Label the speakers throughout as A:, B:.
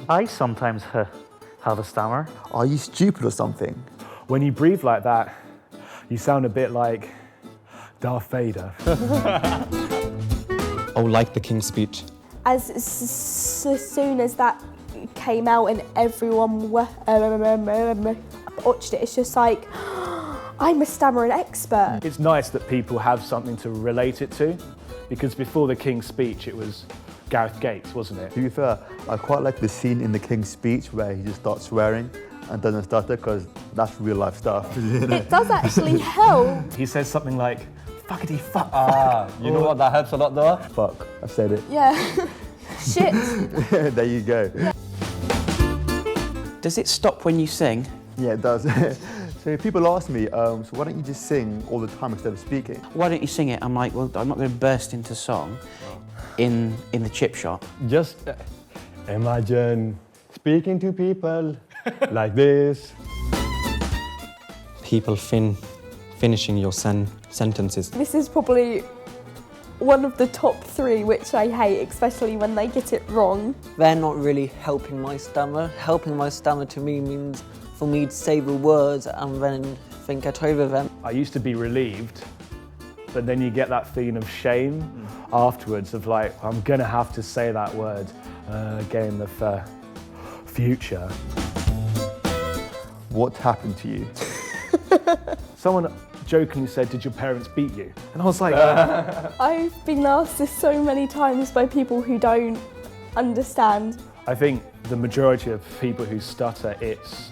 A: I sometimes have a stammer.
B: Are you stupid or something?
C: When you breathe like that, you sound a bit like Darth Vader.
D: Oh, like the King's Speech.
E: As soon as that came out and everyone watched it, it's just like, I'm a stammering expert.
C: It's nice that people have something to relate it to, because before the King's Speech it was Gareth Gates, wasn't it?
B: To be fair, I quite like the scene in the King's Speech where he just starts swearing and doesn't stutter, because that's real life stuff.
E: It does actually help.
C: He says something like, fuckity fuck.
F: You know what, that helps a lot though?
B: Fuck, I said it.
E: Yeah. Shit.
B: There you go.
G: Does it stop when you sing?
B: Yeah, it does. So people ask me, so why don't you just sing all the time instead of speaking?
G: Why don't you sing it? I'm like, well, I'm not going to burst into song in the chip shop.
F: Just imagine speaking to people like this.
D: People finishing your sentences.
E: This is probably one of the top 3 which I hate, especially when they get it wrong.
H: They're not really helping my stammer. Helping my stammer to me means for me to say the words and then think it over them.
C: I used to be relieved, but then you get that feeling of shame afterwards of like, I'm gonna have to say that word again in the future.
B: What happened to you?
C: Someone jokingly said, did your parents beat you? And I was like,
E: I've been asked this so many times by people who don't understand.
C: I think the majority of people who stutter, it's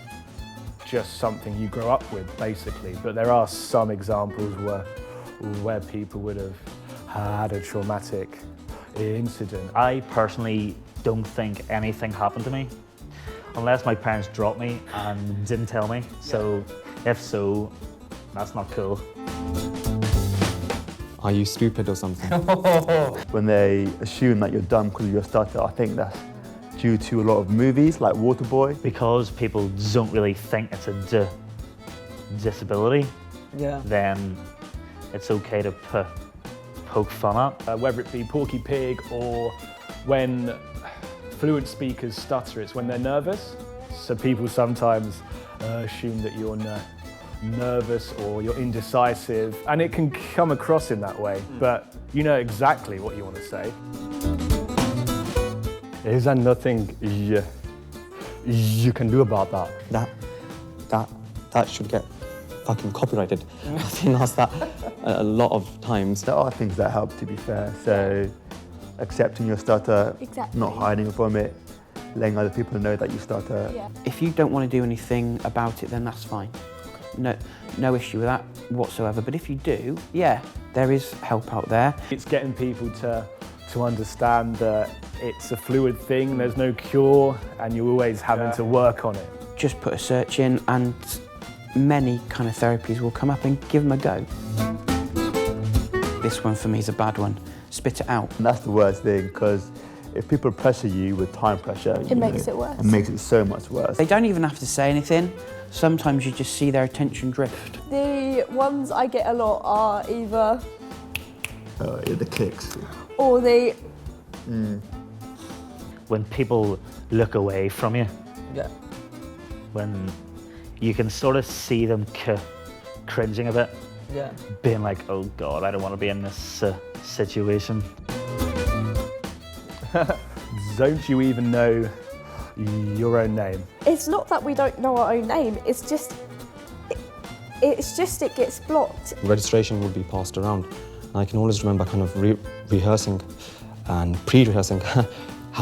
C: just something you grow up with, basically. But there are some examples where people would have had a traumatic incident.
A: I personally don't think anything happened to me, unless my parents dropped me and didn't tell me. So if so, that's not cool.
D: Are you stupid or something?
B: When they assume that you're dumb because of your stutter, I think that's due to a lot of movies like Waterboy.
A: Because people don't really think it's a disability,
H: Yeah.
A: then it's okay to poke fun at.
C: Whether it be Porky Pig or when fluent speakers stutter, it's when they're nervous. So people sometimes assume that you're nervous or you're indecisive, and it can come across in that way, but you know exactly what you want to say.
F: Is there nothing you can do about that?
D: That should get fucking copyrighted. I've been asked that a lot of times.
B: There are things that help, to be fair. So accepting your stutter,
E: Exactly.
B: not hiding from it, letting other people know that you stutter.
E: Yeah.
G: If you don't want to do anything about it, then that's fine. No issue with that whatsoever. But if you do, yeah, there is help out there.
C: It's getting people to understand that it's a fluid thing, there's no cure, and you're always having to work on it.
G: Just put a search in and many kind of therapies will come up and give them a go. This one for me is a bad one. Spit it out.
B: And that's the worst thing, because if people pressure you with time pressure,
E: It makes it worse.
B: It makes it so much worse.
G: They don't even have to say anything. Sometimes you just see their attention drift.
E: The ones I get a lot are either
B: Yeah, the clicks.
E: or the
A: When people look away from you,
H: Yeah.
A: when you can sort of see them cringing a bit,
H: Yeah.
A: being like, oh God, I don't want to be in this situation.
C: Don't you even know your own name?
E: it's not that we don't know our own name, it's just it gets blocked.
D: Registration would be passed around. And I can always remember kind of rehearsing and pre-rehearsing how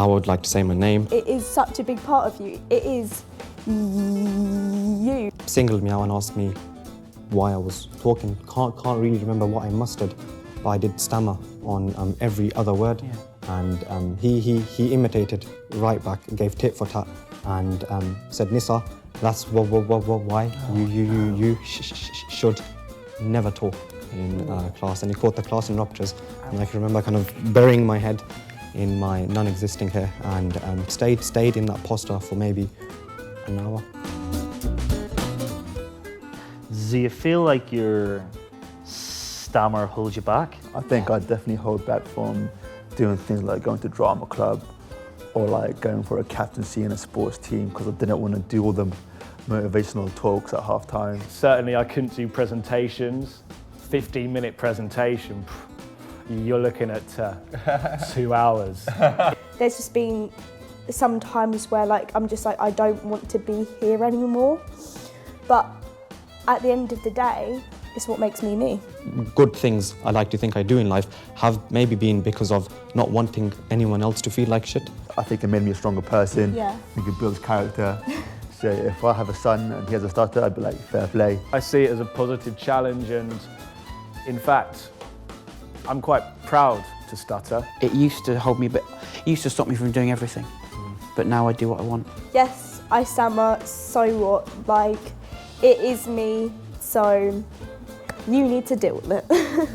D: I would like to say my name.
E: It is such a big part of you. It is you.
D: Singled me out and asked me why I was talking. Can't really remember what I mustered, but I did stammer on every other word.
G: Yeah.
D: And he imitated right back, gave tit for tat, and said, Nissa, that's why you should never talk in class. And he caught the class in ruptures. And I can remember kind of burying my head in my non-existing hair and stayed in that posture for maybe an hour.
A: Do you feel like your stammer holds you back?
B: I think I definitely hold back from doing things like going to drama club or like going for a captaincy in a sports team because I didn't want to do all the motivational talks at half time.
C: Certainly I couldn't do presentations. 15-minute presentation, you're looking at 2 hours.
E: There's just been some times where like I'm just like I don't want to be here anymore, but at the end of the day it's what makes me me.
D: Good things I like to think I do in life have maybe been because of not wanting anyone else to feel like shit.
B: I think it made me a stronger person.
E: Yeah.
B: You can build character. So if I have a son and he has a stutter, I'd be like, fair play.
C: I see it as a positive challenge, and in fact I'm quite proud to stutter.
G: It used to hold me, but it used to stop me from doing everything. But now I do what I want.
E: Yes, I stammer, so what? Like, it is me, so you need to deal with it.